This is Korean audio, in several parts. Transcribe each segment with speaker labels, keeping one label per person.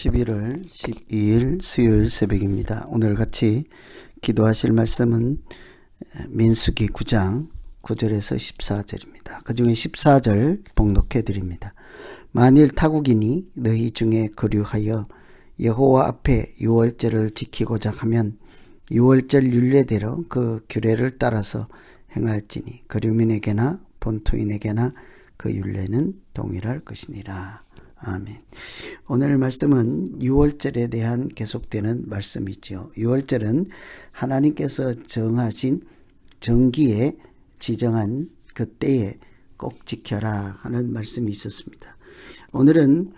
Speaker 1: 11월 12일 수요일 새벽입니다. 오늘 같이 기도하실 말씀은 민수기 9장 9절에서 14절입니다. 그 중에 14절 봉독해 드립니다. 만일 타국인이 너희 중에 거류하여 여호와 앞에 유월절을 지키고자 하면 유월절 율례대로 그 규례를 따라서 행할지니 거류민에게나 본토인에게나 그 율례는 동일할 것이니라. 아멘. 오늘 말씀은 유월절에 대한 계속되는 말씀이죠. 유월절은 하나님께서 정하신 정기에 지정한 그 때에 꼭 지켜라 하는 말씀이 있었습니다. 오늘은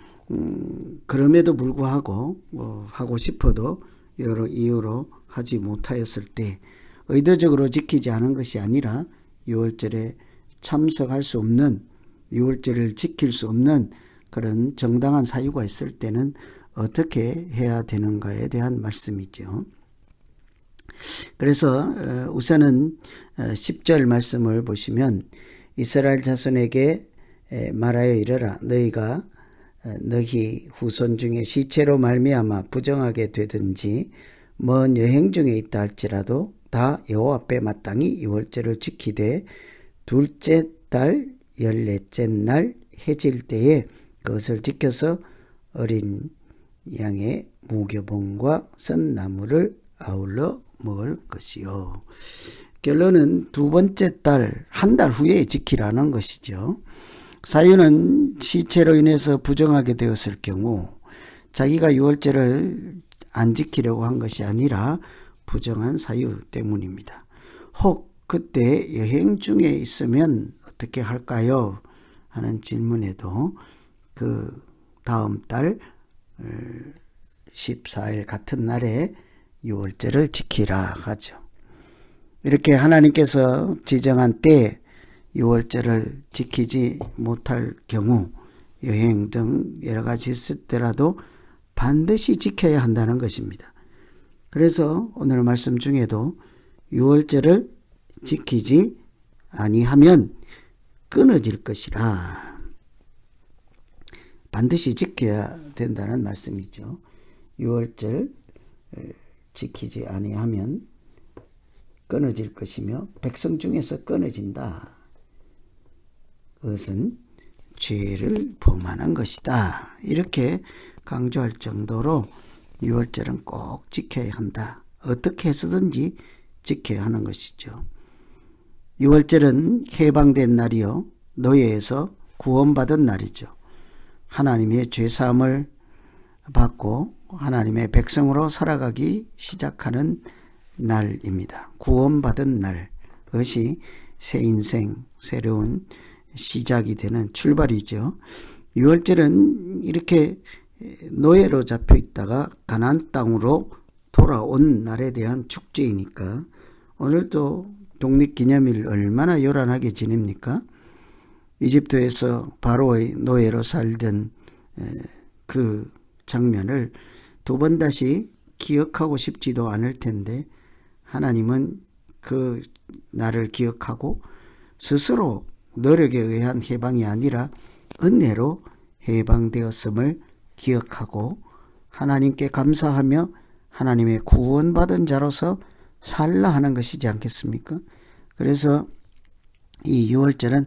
Speaker 1: 그럼에도 불구하고 하고 싶어도 여러 이유로 하지 못하였을 때 의도적으로 지키지 않은 것이 아니라 유월절에 참석할 수 없는, 유월절을 지킬 수 없는 그런 정당한 사유가 있을 때는 어떻게 해야 되는가에 대한 말씀이죠. 그래서 우선은 10절 말씀을 보시면 이스라엘 자손에게 말하여 이르라. 너희가 너희 후손 중에 시체로 말미암아 부정하게 되든지 먼 여행 중에 있다 할지라도 다 여호와 앞에 마땅히 유월절을 지키되 둘째 달 14째 날 해질 때에 그것을 지켜서 어린 양의 무교봉과 썬 나물을 아울러 먹을 것이요. 결론은 두 번째 달, 한 달 후에 지키라는 것이죠. 사유는 시체로 인해서 부정하게 되었을 경우 자기가 유월절을 안 지키려고 한 것이 아니라 부정한 사유 때문입니다. 혹 그때 여행 중에 있으면 어떻게 할까요? 하는 질문에도 그 다음 달 14일 같은 날에 유월절을 지키라 하죠. 이렇게 하나님께서 지정한 때에 유월절을 지키지 못할 경우 여행 등 여러 가지 있을때라도 반드시 지켜야 한다는 것입니다. 그래서 오늘 말씀 중에도 유월절을 지키지 아니하면 끊어질 것이라. 반드시 지켜야 된다는 말씀이죠. 유월절 지키지 아니하면 끊어질 것이며 백성 중에서 끊어진다. 그것은 죄를 범하는 것이다. 이렇게 강조할 정도로 유월절은 꼭 지켜야 한다. 어떻게 해서든지 지켜야 하는 것이죠. 유월절은 해방된 날이요 노예에서 구원받은 날이죠. 하나님의 죄사함을 받고 하나님의 백성으로 살아가기 시작하는 날입니다. 구원받은 날, 그것이 새 인생, 새로운 시작이 되는 출발이죠. 유월절은 이렇게 노예로 잡혀 있다가 가나안 땅으로 돌아온 날에 대한 축제이니까 오늘도 독립기념일 얼마나 요란하게 지냅니까? 이집트에서 바로의 노예로 살던 그 장면을 두 번 다시 기억하고 싶지도 않을 텐데 하나님은 그 날을 기억하고 스스로 노력에 의한 해방이 아니라 은혜로 해방되었음을 기억하고 하나님께 감사하며 하나님의 구원받은 자로서 살라 하는 것이지 않겠습니까? 그래서 이 유월절은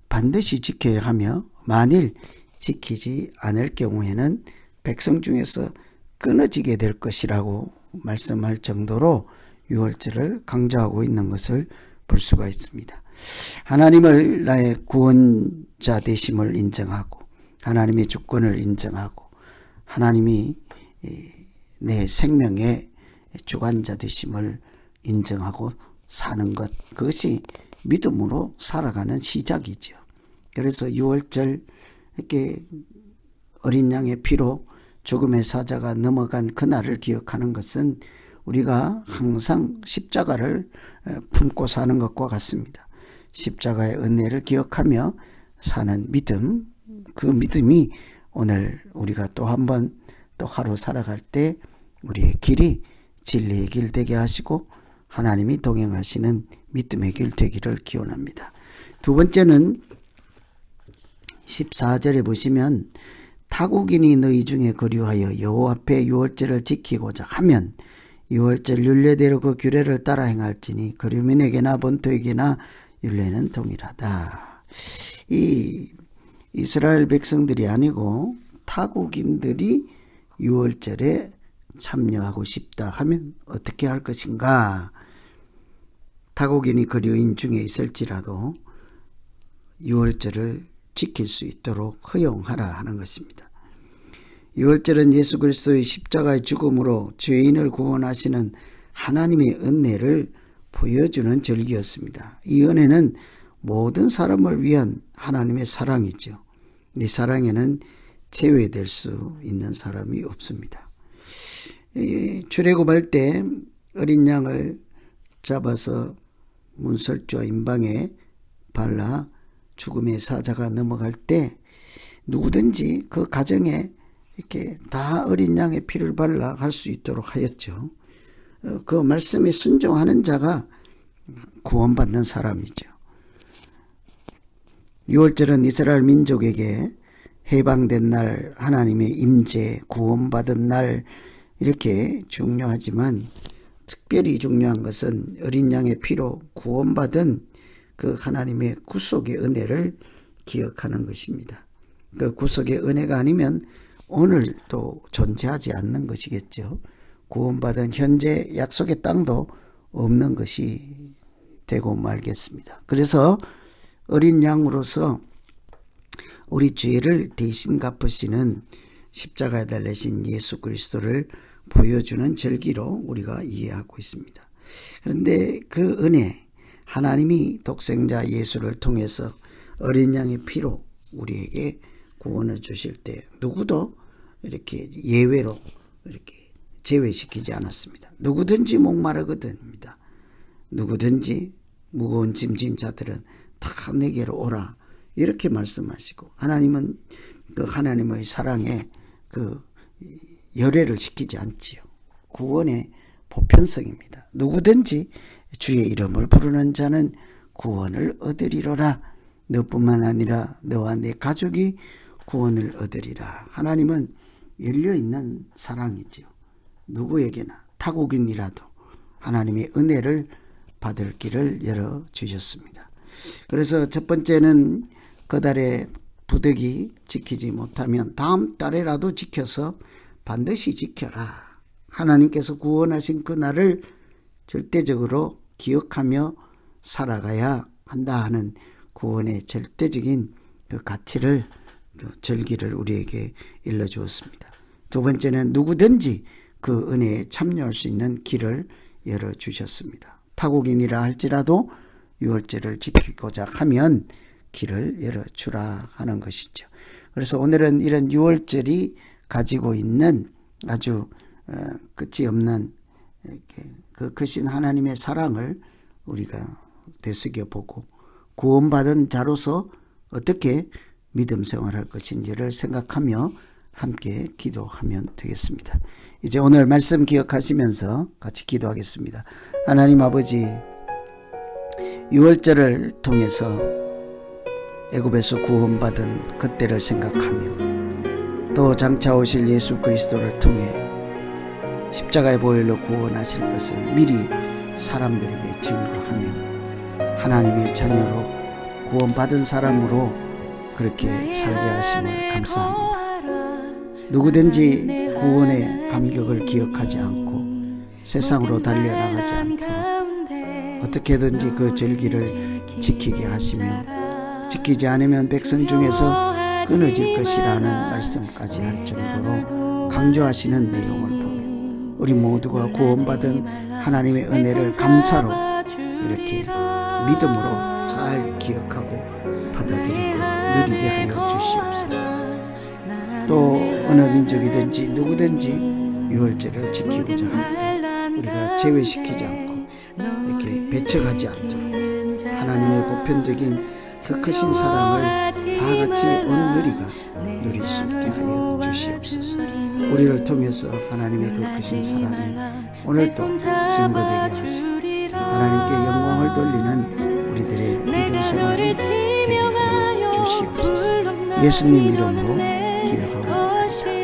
Speaker 1: 반드시 지켜야 하며 만일 지키지 않을 경우에는 백성 중에서 끊어지게 될 것이라고 말씀할 정도로 유월절을 강조하고 있는 것을 볼 수가 있습니다. 하나님을 나의 구원자 되심을 인정하고 하나님의 주권을 인정하고 하나님이 내 생명의 주관자 되심을 인정하고 사는 것, 그것이 믿음으로 살아가는 시작이죠. 그래서 유월절 이렇게 어린 양의 피로 죽음의 사자가 넘어간 그날을 기억하는 것은 우리가 항상 십자가를 품고 사는 것과 같습니다. 십자가의 은혜를 기억하며 사는 믿음, 그 믿음이 오늘 우리가 또 한 번 또 하루 살아갈 때 우리의 길이 진리의 길 되게 하시고 하나님이 동행하시는 믿음의 길 되기를 기원합니다. 두 번째는 14절에 보시면 타국인이 너희 중에 거류하여 여호와 앞에 유월절을 지키고자 하면 유월절 율례대로 그 규례를 따라 행할지니 거류민에게나 본토에게나 율례는 동일하다. 이 이스라엘 백성들이 아니고 타국인들이 유월절에 참여하고 싶다 하면 어떻게 할 것인가? 타국인이 거류인 중에 있을지라도 유월절을 지킬 수 있도록 허용하라 하는 것입니다. 유월절은 예수 그리스도의 십자가의 죽음으로 죄인을 구원하시는 하나님의 은혜를 보여주는 절기였습니다. 이 은혜는 모든 사람을 위한 하나님의 사랑이죠. 이 사랑에는 제외될 수 있는 사람이 없습니다. 출애굽할 때 어린 양을 잡아서 문설주와 임방에 발라 죽음의 사자가 넘어갈 때 누구든지 그 가정에 이렇게 다 어린 양의 피를 발라 할 수 있도록 하였죠. 그 말씀에 순종하는 자가 구원받는 사람이죠. 유월절은 이스라엘 민족에게 해방된 날, 하나님의 임재, 구원받은 날 이렇게 중요하지만 특별히 중요한 것은 어린 양의 피로 구원받은 그 하나님의 구속의 은혜를 기억하는 것입니다. 그 구속의 은혜가 아니면 오늘도 존재하지 않는 것이겠죠. 구원받은 현재 약속의 땅도 없는 것이 되고 말겠습니다. 그래서 어린 양으로서 우리 죄를 대신 갚으시는 십자가에 달리신 예수 그리스도를 보여주는 절기로 우리가 이해하고 있습니다. 그런데 그 은혜, 하나님이 독생자 예수를 통해서 어린 양의 피로 우리에게 구원을 주실 때 누구도 이렇게 예외로 이렇게 제외시키지 않았습니다. 누구든지 목마르거든입니다. 누구든지 무거운 짐진 자들은 다 내게로 오라 이렇게 말씀하시고 하나님은 그 하나님의 사랑에 그 열애를 시키지 않지요. 구원의 보편성입니다. 누구든지 주의 이름을 부르는 자는 구원을 얻으리로라. 너뿐만 아니라 너와 네 가족이 구원을 얻으리라. 하나님은 열려있는 사랑이지요. 누구에게나 타국인이라도 하나님의 은혜를 받을 길을 열어주셨습니다. 그래서 첫 번째는 그달의 부득이 지키지 못하면 다음 달에라도 지켜서 반드시 지켜라. 하나님께서 구원하신 그날을 절대적으로 기억하며 살아가야 한다 하는 구원의 절대적인 그 가치를 절기를 우리에게 일러주었습니다. 두 번째는 누구든지 그 은혜에 참여할 수 있는 길을 열어주셨습니다. 타국인이라 할지라도 유월절을 지키고자 하면 길을 열어주라 하는 것이죠. 그래서 오늘은 이런 유월절이 가지고 있는 아주 끝이 없는 그 크신 하나님의 사랑을 우리가 되새겨보고 구원받은 자로서 어떻게 믿음 생활할 것인지를 생각하며 함께 기도하면 되겠습니다. 이제 오늘 말씀 기억하시면서 같이 기도하겠습니다. 하나님 아버지, 유월절을 통해서 애굽에서 구원받은 그때를 생각하며 또 장차 오실 예수 그리스도를 통해 십자가의 보혈로 구원하실 것을 미리 사람들에게 증거하며 하나님의 자녀로 구원받은 사람으로 그렇게 살게 하심을 감사합니다. 누구든지 구원의 감격을 기억하지 않고 세상으로 달려나가지 않도록 어떻게든지 그 절기를 지키게 하시며 지키지 않으면 백성 중에서 끊어질 것이라는 말씀까지 할 정도로 강조하시는 내용을 보며 우리 모두가 구원받은 하나님의 은혜를 감사로 이렇게 믿음으로 잘 기억하고 받아들이고 누리게 하여 주시옵소서. 또 어느 민족이든지 누구든지 유월절을 지키고자 할 때 우리가 제외시키지 않고 이렇게 배척하지 않도록 하나님의 보편적인 그 크신 사랑을 다 같이 온 누리가 누릴 수 있게 하여 주시옵소서. 우리를 통해서 하나님의 그 크신 사랑이 오늘도 증거되게 하시고 하나님께 영광을 돌리는 우리들의 믿음 생활이 되게 하여 주시옵소서. 예수님 이름으로 기도하옵나이다.
Speaker 2: 다시